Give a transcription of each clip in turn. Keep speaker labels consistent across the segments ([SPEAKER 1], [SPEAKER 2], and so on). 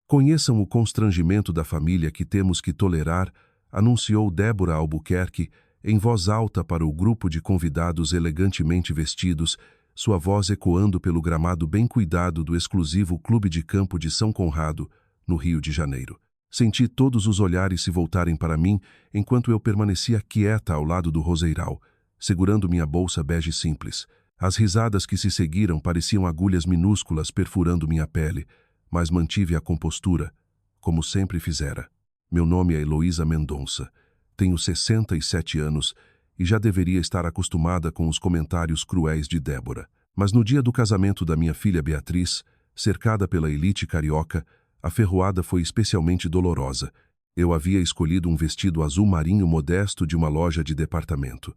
[SPEAKER 1] Conheçam o constrangimento da família que temos que tolerar, anunciou Débora Albuquerque, em voz alta para o grupo de convidados elegantemente vestidos, sua voz ecoando pelo gramado bem cuidado do exclusivo Clube de Campo de São Conrado, no Rio de Janeiro. Senti todos os olhares se voltarem para mim enquanto eu permanecia quieta ao lado do roseiral, segurando minha bolsa bege simples. As risadas que se seguiram pareciam agulhas minúsculas perfurando minha pele, mas mantive a compostura, como sempre fizera. Meu nome é Heloísa Mendonça. Tenho 67 anos e já deveria estar acostumada com os comentários cruéis de Débora. Mas no dia do casamento da minha filha Beatriz, cercada pela elite carioca, a ferroada foi especialmente dolorosa. Eu havia escolhido um vestido azul marinho modesto de uma loja de departamento.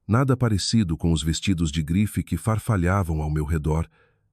[SPEAKER 1] Nada parecido com os vestidos de grife que farfalhavam ao meu redor,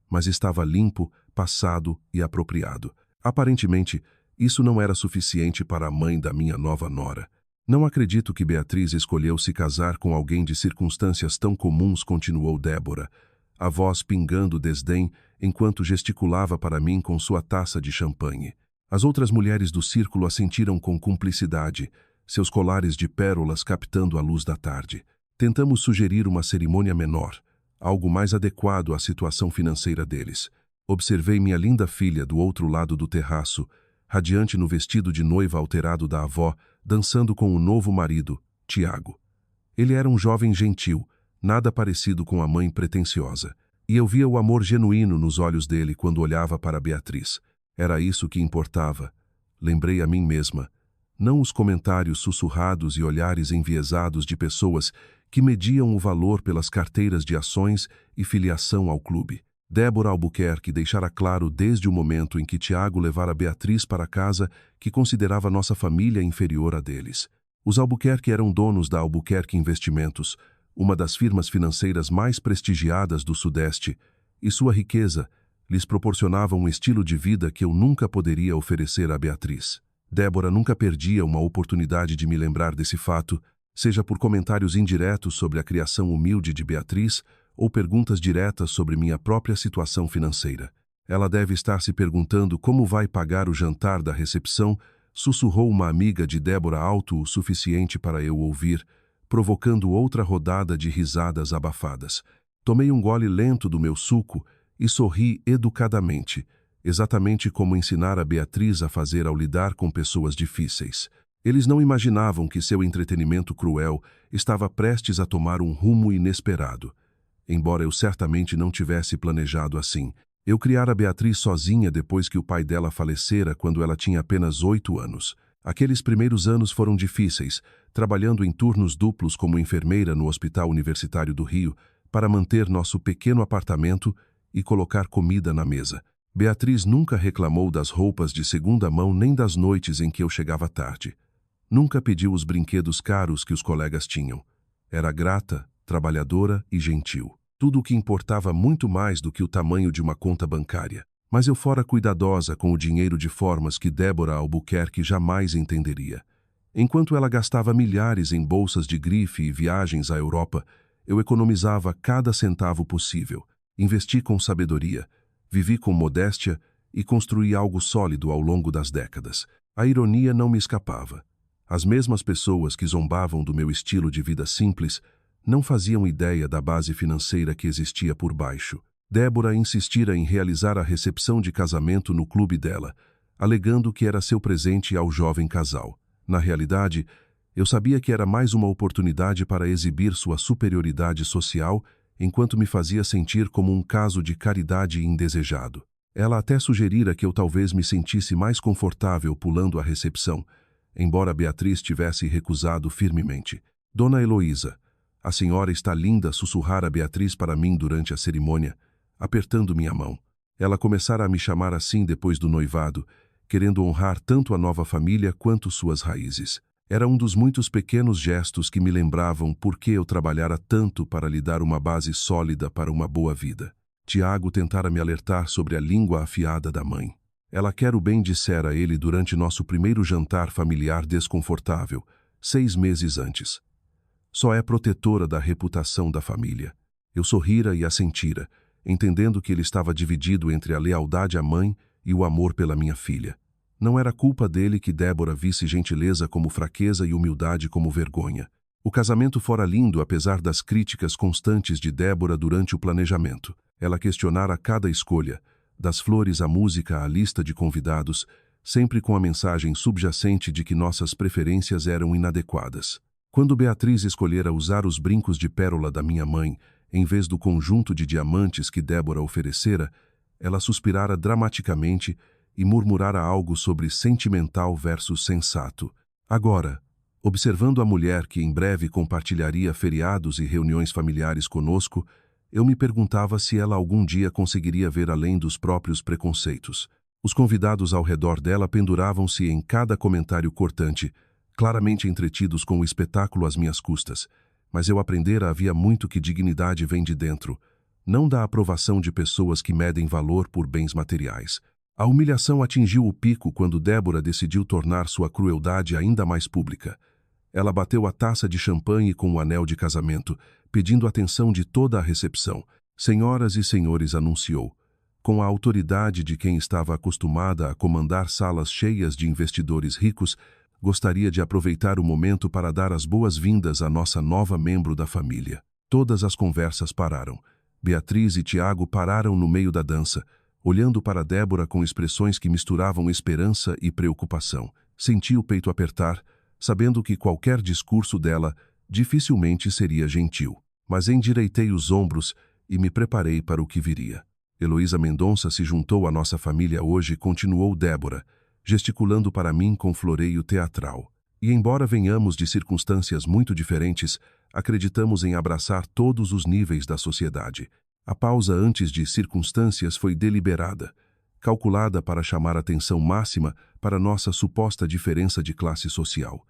[SPEAKER 1] mas estava limpo, passado e apropriado. Aparentemente, isso não era suficiente para a mãe da minha nova nora. Não acredito que Beatriz escolheu se casar com alguém de circunstâncias tão comuns, continuou Débora, a voz pingando desdém enquanto gesticulava para mim com sua taça de champanhe. As outras mulheres do círculo assentiram com cumplicidade, seus colares de pérolas captando a luz da tarde. Tentamos sugerir uma cerimônia menor, algo mais adequado à situação financeira deles. Observei minha linda filha do outro lado do terraço, radiante no vestido de noiva alterado da avó, dançando com o novo marido, Tiago. Ele era um jovem gentil, nada parecido com a mãe pretensiosa, e eu via o amor genuíno nos olhos dele quando olhava para Beatriz. Era isso que importava. Lembrei a mim mesma, não os comentários sussurrados e olhares enviesados de pessoas que mediam o valor pelas carteiras de ações e filiação ao clube. Débora Albuquerque deixara claro desde o momento em que Tiago levara Beatriz para casa que considerava nossa família inferior à deles. Os Albuquerque eram donos da Albuquerque Investimentos, uma das firmas financeiras mais prestigiadas do Sudeste, e sua riqueza lhes proporcionava um estilo de vida que eu nunca poderia oferecer a Beatriz. Débora nunca perdia uma oportunidade de me lembrar desse fato, seja por comentários indiretos sobre a criação humilde de Beatriz ou perguntas diretas sobre minha própria situação financeira. Ela deve estar se perguntando como vai pagar o jantar da recepção, sussurrou uma amiga de Débora alto o suficiente para eu ouvir, provocando outra rodada de risadas abafadas. Tomei um gole lento do meu suco e sorri educadamente, exatamente como ensinara Beatriz a fazer ao lidar com pessoas difíceis. Eles não imaginavam que seu entretenimento cruel estava prestes a tomar um rumo inesperado. Embora eu certamente não tivesse planejado assim, eu criara Beatriz sozinha depois que o pai dela falecera quando ela tinha apenas 8 anos. Aqueles primeiros anos foram difíceis, trabalhando em turnos duplos como enfermeira no Hospital Universitário do Rio, para manter nosso pequeno apartamento e colocar comida na mesa. Beatriz nunca reclamou das roupas de segunda mão nem das noites em que eu chegava tarde. Nunca pediu os brinquedos caros que os colegas tinham. Era grata, trabalhadora e gentil. Tudo o que importava muito mais do que o tamanho de uma conta bancária. Mas eu fora cuidadosa com o dinheiro de formas que Débora Albuquerque jamais entenderia. Enquanto ela gastava milhares em bolsas de grife e viagens à Europa, eu economizava cada centavo possível. Investi com sabedoria, vivi com modéstia e construí algo sólido ao longo das décadas. A ironia não me escapava. As mesmas pessoas que zombavam do meu estilo de vida simples não faziam ideia da base financeira que existia por baixo. Débora insistira em realizar a recepção de casamento no clube dela, alegando que era seu presente ao jovem casal. Na realidade, eu sabia que era mais uma oportunidade para exibir sua superioridade social, enquanto me fazia sentir como um caso de caridade indesejado. Ela até sugerira que eu talvez me sentisse mais confortável pulando a recepção, embora Beatriz tivesse recusado firmemente. Dona Heloísa, a senhora está linda, sussurrara Beatriz para mim durante a cerimônia, apertando minha mão. Ela começara a me chamar assim depois do noivado, querendo honrar tanto a nova família quanto suas raízes. Era um dos muitos pequenos gestos que me lembravam por que eu trabalhara tanto para lhe dar uma base sólida para uma boa vida. Tiago tentara me alertar sobre a língua afiada da mãe. Ela quer o bem, dissera ele durante nosso primeiro jantar familiar desconfortável, 6 meses antes. Só é protetora da reputação da família. Eu sorrira e assentira, entendendo que ele estava dividido entre a lealdade à mãe e o amor pela minha filha. Não era culpa dele que Débora visse gentileza como fraqueza e humildade como vergonha. O casamento fora lindo apesar das críticas constantes de Débora durante o planejamento. Ela questionara cada escolha, das flores à música à lista de convidados, sempre com a mensagem subjacente de que nossas preferências eram inadequadas. Quando Beatriz escolhera usar os brincos de pérola da minha mãe, em vez do conjunto de diamantes que Débora oferecera, ela suspirara dramaticamente e murmurara algo sobre sentimental versus sensato. Agora, observando a mulher que em breve compartilharia feriados e reuniões familiares conosco, eu me perguntava se ela algum dia conseguiria ver além dos próprios preconceitos. Os convidados ao redor dela penduravam-se em cada comentário cortante, claramente entretidos com o espetáculo às minhas custas. Mas eu aprendera havia muito que dignidade vem de dentro, não da aprovação de pessoas que medem valor por bens materiais. A humilhação atingiu o pico quando Débora decidiu tornar sua crueldade ainda mais pública. Ela bateu a taça de champanhe com o anel de casamento, pedindo atenção de toda a recepção. Senhoras e senhores, anunciou, com a autoridade de quem estava acostumada a comandar salas cheias de investidores ricos, gostaria de aproveitar o momento para dar as boas-vindas à nossa nova membro da família. Todas as conversas pararam. Beatriz e Tiago pararam no meio da dança, olhando para Débora com expressões que misturavam esperança e preocupação. Senti o peito apertar, sabendo que qualquer discurso dela dificilmente seria gentil. Mas endireitei os ombros e me preparei para o que viria. Heloísa Mendonça se juntou à nossa família hoje, continuou Débora, gesticulando para mim com floreio teatral. E embora venhamos de circunstâncias muito diferentes, acreditamos em abraçar todos os níveis da sociedade. A pausa antes de circunstâncias foi deliberada, calculada para chamar atenção máxima para nossa suposta diferença de classe social.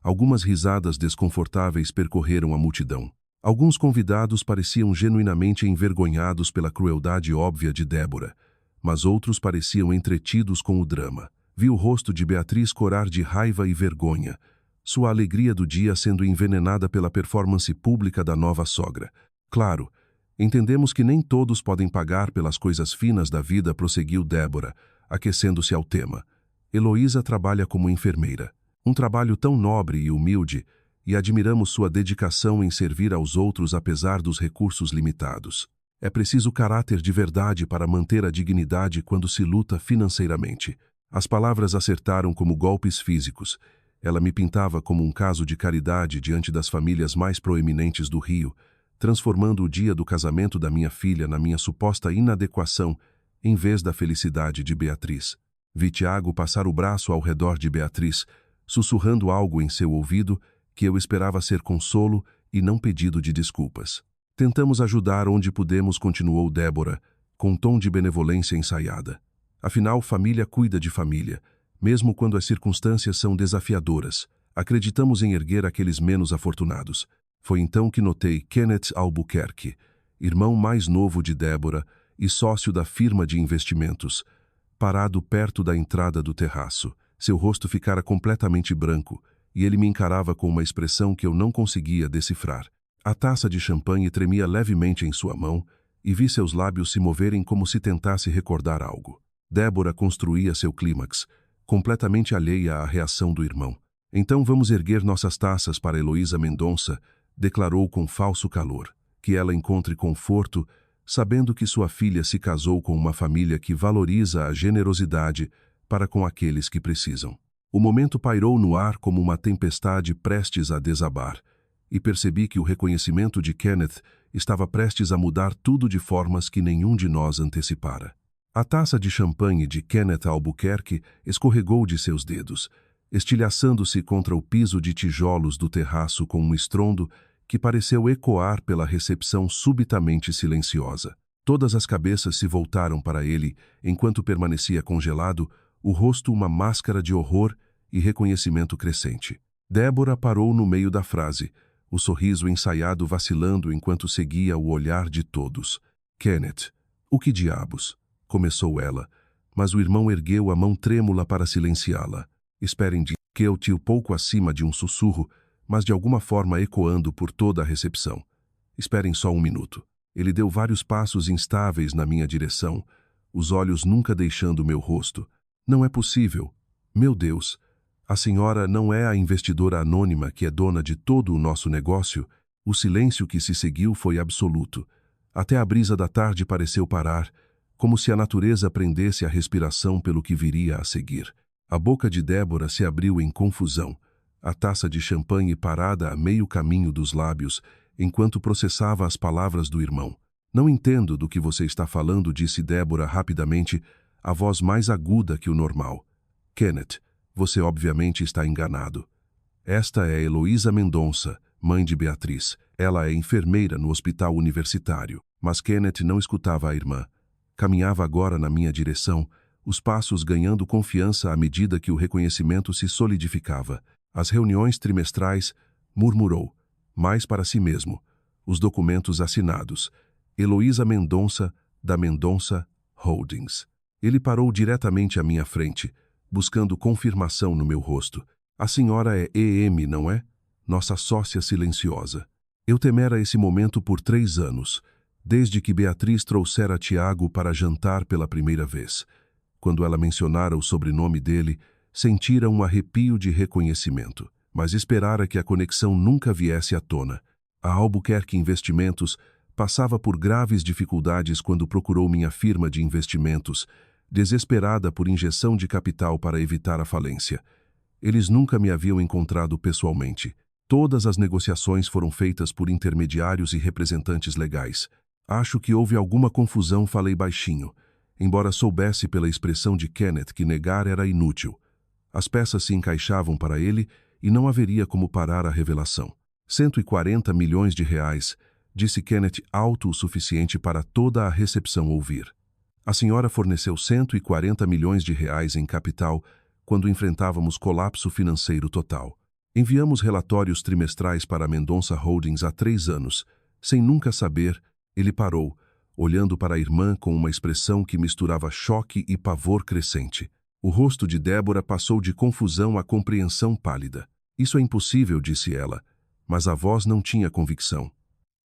[SPEAKER 1] Algumas risadas desconfortáveis percorreram a multidão. Alguns convidados pareciam genuinamente envergonhados pela crueldade óbvia de Débora, mas outros pareciam entretidos com o drama. Vi o rosto de Beatriz corar de raiva e vergonha, sua alegria do dia sendo envenenada pela performance pública da nova sogra. Claro, entendemos que nem todos podem pagar pelas coisas finas da vida, prosseguiu Débora, aquecendo-se ao tema. Heloísa trabalha como enfermeira. Um trabalho tão nobre e humilde, e admiramos sua dedicação em servir aos outros apesar dos recursos limitados. É preciso caráter de verdade para manter a dignidade quando se luta financeiramente. As palavras acertaram como golpes físicos. Ela me pintava como um caso de caridade diante das famílias mais proeminentes do Rio, transformando o dia do casamento da minha filha na minha suposta inadequação, em vez da felicidade de Beatriz. Vi Tiago passar o braço ao redor de Beatriz, sussurrando algo em seu ouvido que eu esperava ser consolo e não pedido de desculpas. Tentamos ajudar onde pudemos, continuou Débora, com tom de benevolência ensaiada. Afinal, família cuida de família, mesmo quando as circunstâncias são desafiadoras. Acreditamos em erguer aqueles menos afortunados. Foi então que notei Kenneth Albuquerque, irmão mais novo de Débora e sócio da firma de investimentos, parado perto da entrada do terraço. Seu rosto ficara completamente branco, e ele me encarava com uma expressão que eu não conseguia decifrar. A taça de champanhe tremia levemente em sua mão, e vi seus lábios se moverem como se tentasse recordar algo. Débora construía seu clímax, completamente alheia à reação do irmão. Então vamos erguer nossas taças para Heloísa Mendonça, declarou com falso calor. Que ela encontre conforto, sabendo que sua filha se casou com uma família que valoriza a generosidade para com aqueles que precisam. O momento pairou no ar como uma tempestade prestes a desabar, e percebi que o reconhecimento de Kenneth estava prestes a mudar tudo de formas que nenhum de nós antecipara. A taça de champanhe de Kenneth Albuquerque escorregou de seus dedos, estilhaçando-se contra o piso de tijolos do terraço com um estrondo que pareceu ecoar pela recepção subitamente silenciosa. Todas as cabeças se voltaram para ele, enquanto permanecia congelado, o rosto uma máscara de horror e reconhecimento crescente. Débora parou no meio da frase, o sorriso ensaiado vacilando enquanto seguia o olhar de todos. Kenneth, o que diabos? Começou ela, mas o irmão ergueu a mão trêmula para silenciá-la. Esperem, disse pouco acima de um sussurro, mas de alguma forma ecoando por toda a recepção. Esperem só um minuto. Ele deu vários passos instáveis na minha direção, os olhos nunca deixando meu rosto. Não é possível, Meu Deus, a senhora não é a investidora anônima que é dona de todo o nosso negócio? O silêncio que se seguiu foi absoluto. Até a brisa da tarde pareceu parar, como se a natureza prendesse a respiração pelo que viria a seguir. A boca de Débora se abriu em confusão, a taça de champanhe parada a meio caminho dos lábios, enquanto processava as palavras do irmão. Não entendo do que você está falando, disse Débora rapidamente, a voz mais aguda que o normal. Kenneth, você obviamente está enganado. Esta é Heloísa Mendonça, mãe de Beatriz. Ela é enfermeira no hospital universitário. Mas Kenneth não escutava a irmã. Caminhava agora na minha direção, os passos ganhando confiança à medida que o reconhecimento se solidificava. As reuniões trimestrais, murmurou, mais para si mesmo. Os documentos assinados. Heloísa Mendonça, da Mendonça Holdings. Ele parou diretamente à minha frente, buscando confirmação no meu rosto. A senhora é EM, não é? Nossa sócia silenciosa. Eu temera esse momento por 3 anos, desde que Beatriz trouxera Tiago para jantar pela primeira vez. Quando ela mencionara o sobrenome dele, sentira um arrepio de reconhecimento, mas esperara que a conexão nunca viesse à tona. A Albuquerque Investimentos passava por graves dificuldades quando procurou minha firma de investimentos, desesperada por injeção de capital para evitar a falência. Eles nunca me haviam encontrado pessoalmente. Todas as negociações foram feitas por intermediários e representantes legais. Acho que houve alguma confusão, falei baixinho, embora soubesse pela expressão de Kenneth que negar era inútil. As peças se encaixavam para ele e não haveria como parar a revelação. 140 milhões de reais, disse Kenneth alto o suficiente para toda a recepção ouvir. A senhora forneceu 140 milhões de reais em capital quando enfrentávamos colapso financeiro total. Enviamos relatórios trimestrais para a Mendonça Holdings há 3 anos. Sem nunca saber, ele parou, olhando para a irmã com uma expressão que misturava choque e pavor crescente. O rosto de Débora passou de confusão a compreensão pálida. Isso é impossível, disse ela, mas a voz não tinha convicção.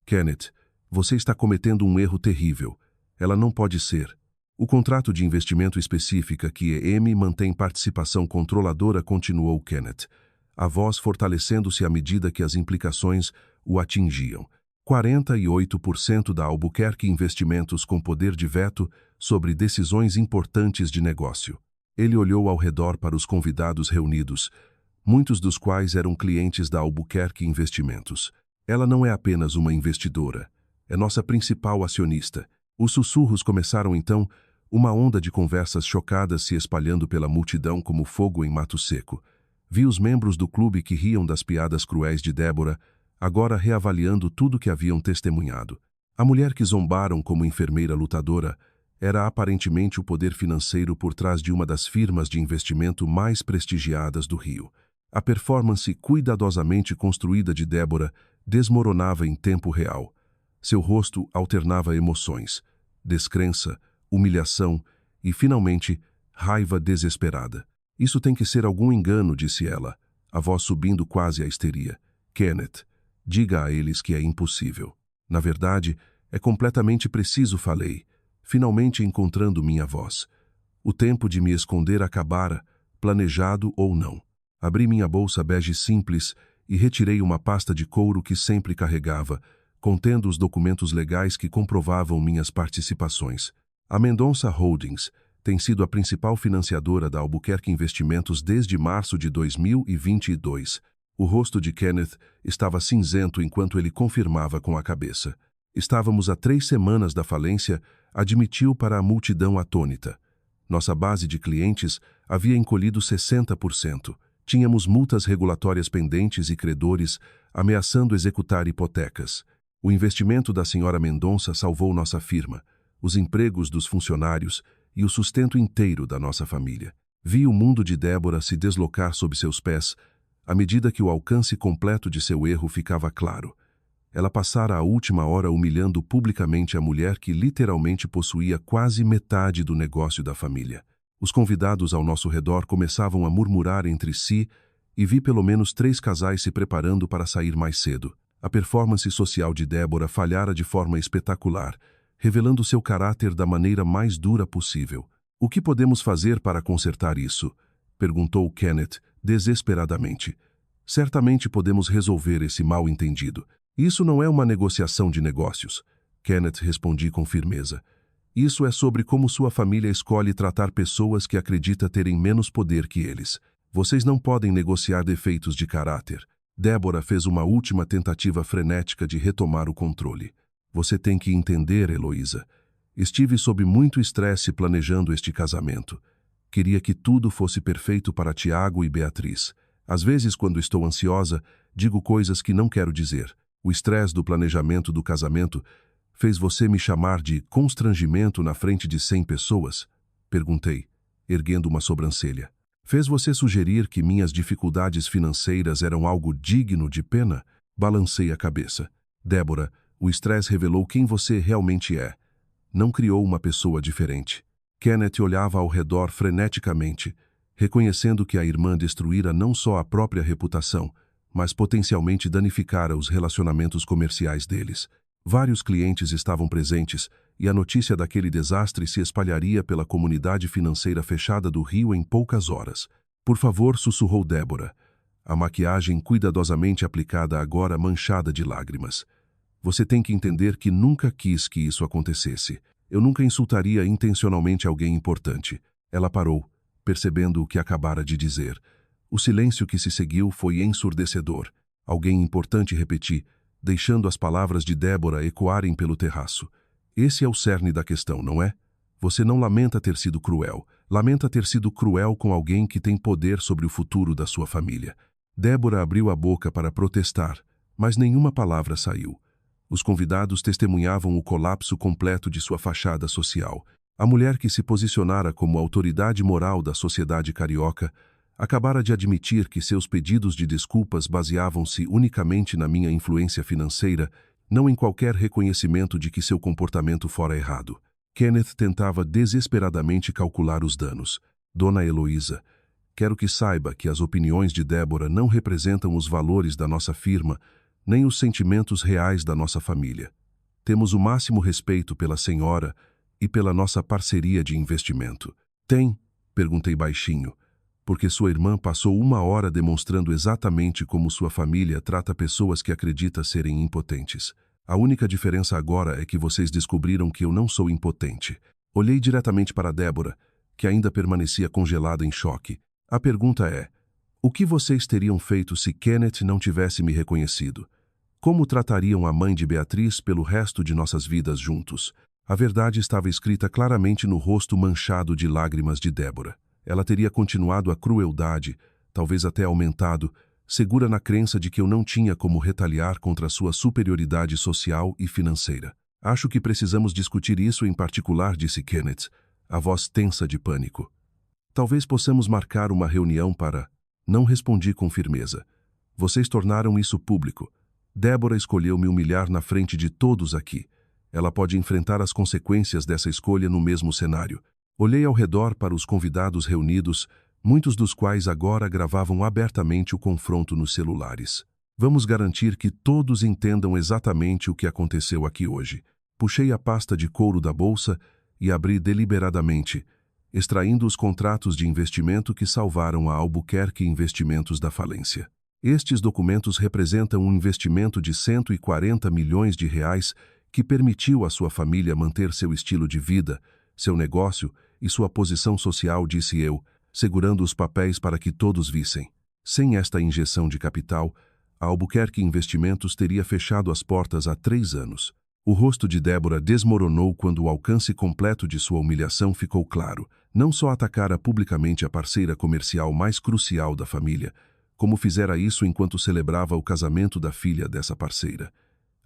[SPEAKER 1] Kenneth, você está cometendo um erro terrível. Ela não pode ser. O contrato de investimento específica que EM mantém participação controladora, continuou Kenneth, a voz fortalecendo-se à medida que as implicações o atingiam. 48% da Albuquerque Investimentos com poder de veto sobre decisões importantes de negócio. Ele olhou ao redor para os convidados reunidos, muitos dos quais eram clientes da Albuquerque Investimentos. Ela não é apenas uma investidora, é nossa principal acionista. Os sussurros começaram então, uma onda de conversas chocadas se espalhando pela multidão como fogo em mato seco. Vi os membros do clube que riam das piadas cruéis de Débora, agora reavaliando tudo que haviam testemunhado. A mulher que zombaram como enfermeira lutadora era aparentemente o poder financeiro por trás de uma das firmas de investimento mais prestigiadas do Rio. A performance cuidadosamente construída de Débora desmoronava em tempo real. Seu rosto alternava emoções, descrença, humilhação e, finalmente, raiva desesperada. Isso tem que ser algum engano, disse ela, a voz subindo quase à histeria. Kenneth, diga a eles que é impossível. Na verdade, é completamente preciso, falei, finalmente encontrando minha voz. O tempo de me esconder acabara, planejado ou não. Abri minha bolsa bege simples e retirei uma pasta de couro que sempre carregava, contendo os documentos legais que comprovavam minhas participações. A Mendonça Holdings tem sido a principal financiadora da Albuquerque Investimentos desde março de 2022. O rosto de Kenneth estava cinzento enquanto ele confirmava com a cabeça. Estávamos a 3 semanas da falência, admitiu para a multidão atônita. Nossa base de clientes havia encolhido 60%. Tínhamos multas regulatórias pendentes e credores ameaçando executar hipotecas. O investimento da senhora Mendonça salvou nossa firma, os empregos dos funcionários e o sustento inteiro da nossa família. Vi o mundo de Débora se deslocar sob seus pés, à medida que o alcance completo de seu erro ficava claro. Ela passara a última hora humilhando publicamente a mulher que literalmente possuía quase metade do negócio da família. Os convidados ao nosso redor começavam a murmurar entre si e vi pelo menos 3 casais se preparando para sair mais cedo. A performance social de Débora falhara de forma espetacular, revelando seu caráter da maneira mais dura possível. O que podemos fazer para consertar isso? Perguntou Kenneth, desesperadamente. Certamente podemos resolver esse mal-entendido. Isso não é uma negociação de negócios. Kenneth respondi com firmeza. Isso é sobre como sua família escolhe tratar pessoas que acredita terem menos poder que eles. Vocês não podem negociar defeitos de caráter. Débora fez uma última tentativa frenética de retomar o controle. Você tem que entender, Heloísa. Estive sob muito estresse planejando este casamento. Queria que tudo fosse perfeito para Tiago e Beatriz. Às vezes, quando estou ansiosa, digo coisas que não quero dizer. O estresse do planejamento do casamento fez você me chamar de constrangimento na frente de 100 pessoas? Perguntei, erguendo uma sobrancelha. Fez você sugerir que minhas dificuldades financeiras eram algo digno de pena? Balancei a cabeça. Débora, o estresse revelou quem você realmente é. Não criou uma pessoa diferente. Kenneth olhava ao redor freneticamente, reconhecendo que a irmã destruíra não só a própria reputação, mas potencialmente danificara os relacionamentos comerciais deles. Vários clientes estavam presentes e a notícia daquele desastre se espalharia pela comunidade financeira fechada do Rio em poucas horas. Por favor, sussurrou Débora, a maquiagem cuidadosamente aplicada agora manchada de lágrimas. Você tem que entender que nunca quis que isso acontecesse. Eu nunca insultaria intencionalmente alguém importante. Ela parou, percebendo o que acabara de dizer. O silêncio que se seguiu foi ensurdecedor. Alguém importante, repeti, deixando as palavras de Débora ecoarem pelo terraço. Esse é o cerne da questão, não é? Você não lamenta ter sido cruel. Lamenta ter sido cruel com alguém que tem poder sobre o futuro da sua família. Débora abriu a boca para protestar, mas nenhuma palavra saiu. Os convidados testemunhavam o colapso completo de sua fachada social. A mulher que se posicionara como autoridade moral da sociedade carioca acabara de admitir que seus pedidos de desculpas baseavam-se unicamente na minha influência financeira, não em qualquer reconhecimento de que seu comportamento fora errado. Kenneth tentava desesperadamente calcular os danos. Dona Heloísa, quero que saiba que as opiniões de Débora não representam os valores da nossa firma, nem os sentimentos reais da nossa família. Temos o máximo respeito pela senhora e pela nossa parceria de investimento. Tem? Perguntei baixinho, porque sua irmã passou 1 hora demonstrando exatamente como sua família trata pessoas que acredita serem impotentes. A única diferença agora é que vocês descobriram que eu não sou impotente. Olhei diretamente para Débora, que ainda permanecia congelada em choque. A pergunta é, o que vocês teriam feito se Kenneth não tivesse me reconhecido? Como tratariam a mãe de Beatriz pelo resto de nossas vidas juntos? A verdade estava escrita claramente no rosto manchado de lágrimas de Débora. Ela teria continuado a crueldade, talvez até aumentado, segura na crença de que eu não tinha como retaliar contra sua superioridade social e financeira. Acho que precisamos discutir isso em particular, disse Kenneth, a voz tensa de pânico. Talvez possamos marcar uma reunião para... Não respondi com firmeza. Vocês tornaram isso público. Débora escolheu me humilhar na frente de todos aqui. Ela pode enfrentar as consequências dessa escolha no mesmo cenário. Olhei ao redor para os convidados reunidos, muitos dos quais agora gravavam abertamente o confronto nos celulares. Vamos garantir que todos entendam exatamente o que aconteceu aqui hoje. Puxei a pasta de couro da bolsa e abri deliberadamente, extraindo os contratos de investimento que salvaram a Albuquerque Investimentos da falência. Estes documentos representam um investimento de 140 milhões de reais que permitiu à sua família manter seu estilo de vida, seu negócio e sua posição social, disse eu, segurando os papéis para que todos vissem. Sem esta injeção de capital, a Albuquerque Investimentos teria fechado as portas há 3 anos. O rosto de Débora desmoronou quando o alcance completo de sua humilhação ficou claro. Não só atacara publicamente a parceira comercial mais crucial da família, como fizera isso enquanto celebrava o casamento da filha dessa parceira.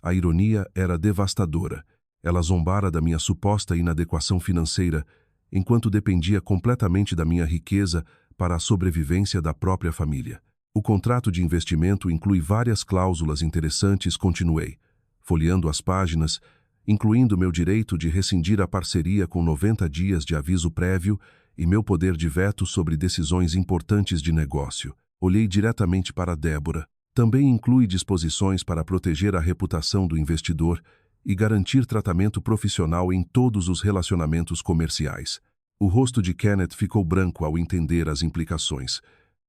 [SPEAKER 1] A ironia era devastadora. Ela zombara da minha suposta inadequação financeira, enquanto dependia completamente da minha riqueza para a sobrevivência da própria família. O contrato de investimento inclui várias cláusulas interessantes, continuei, folheando as páginas, incluindo meu direito de rescindir a parceria com 90 dias de aviso prévio e meu poder de veto sobre decisões importantes de negócio. Olhei diretamente para Débora. Também inclui disposições para proteger a reputação do investidor e garantir tratamento profissional em todos os relacionamentos comerciais. O rosto de Kenneth ficou branco ao entender as implicações.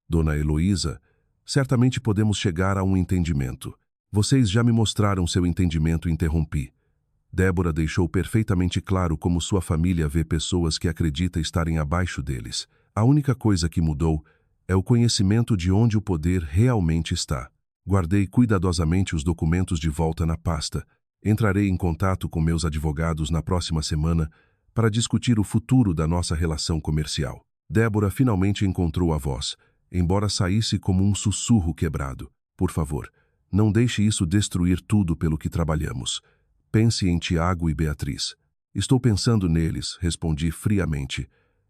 [SPEAKER 1] Dona Heloísa, certamente podemos chegar a um entendimento. Vocês já me mostraram seu entendimento, interrompi. Débora deixou perfeitamente claro como sua família vê pessoas que acredita estarem abaixo deles. A única coisa que mudou é o conhecimento de onde o poder realmente está. Guardei cuidadosamente os documentos de volta na pasta. Entrarei em contato com meus advogados na próxima semana para discutir o futuro da nossa relação comercial. Débora finalmente encontrou a voz, embora saísse como um sussurro quebrado. Por favor, não deixe isso destruir tudo pelo que trabalhamos. Pense em Tiago e Beatriz. Estou pensando neles, respondi friamente.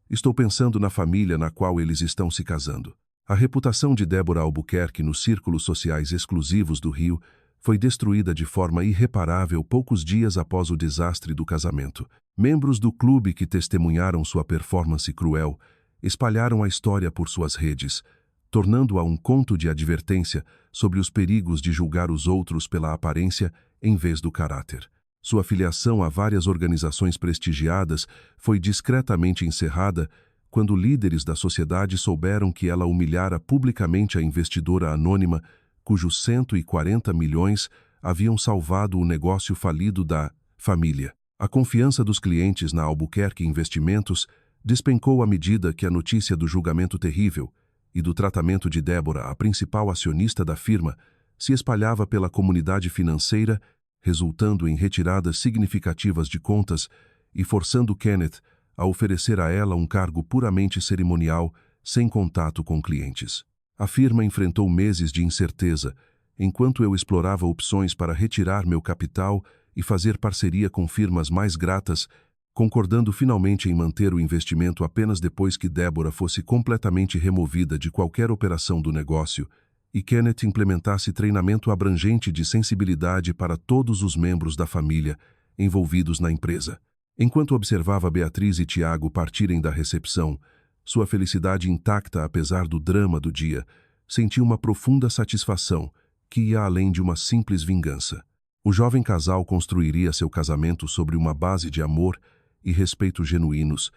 [SPEAKER 1] Estou pensando na família na qual eles estão se casando. A reputação de Débora Albuquerque nos círculos sociais exclusivos do Rio foi destruída de forma irreparável poucos dias após o desastre do casamento. Membros do clube que testemunharam sua performance cruel espalharam a história por suas redes, tornando-a um conto de advertência sobre os perigos de julgar os outros pela aparência em vez do caráter. Sua filiação a várias organizações prestigiadas foi discretamente encerrada quando líderes da sociedade souberam que ela humilhara publicamente a investidora anônima cujos 140 milhões haviam salvado o negócio falido da família. A confiança dos clientes na Albuquerque Investimentos despencou à medida que a notícia do julgamento terrível e do tratamento de Débora, a principal acionista da firma, se espalhava pela comunidade financeira, resultando em retiradas significativas de contas e forçando Kenneth a oferecer a ela um cargo puramente cerimonial, sem contato com clientes. A firma enfrentou meses de incerteza, enquanto eu explorava opções para retirar meu capital e fazer parceria com firmas mais gratas, concordando finalmente em manter o investimento apenas depois que Débora fosse completamente removida de qualquer operação do negócio e Kenneth implementasse treinamento abrangente de sensibilidade para todos os membros da família envolvidos na empresa. Enquanto observava Beatriz e Tiago partirem da recepção, sua felicidade intacta apesar do drama do dia, senti uma profunda satisfação que ia além de uma simples vingança. O jovem casal construiria seu casamento sobre uma base de amor e respeito genuínos,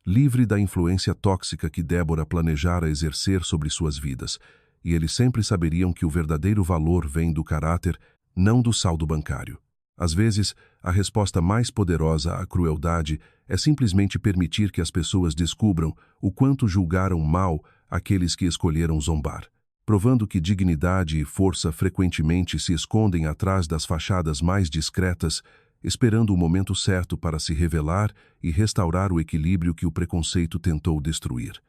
[SPEAKER 1] livre da influência tóxica que Débora planejara exercer sobre suas vidas, e eles sempre saberiam que o verdadeiro valor vem do caráter, não do saldo bancário. Às vezes, a resposta mais poderosa à crueldade é simplesmente permitir que as pessoas descubram o quanto julgaram mal aqueles que escolheram zombar, provando que dignidade e força frequentemente se escondem atrás das fachadas mais discretas, esperando o momento certo para se revelar e restaurar o equilíbrio que o preconceito tentou destruir.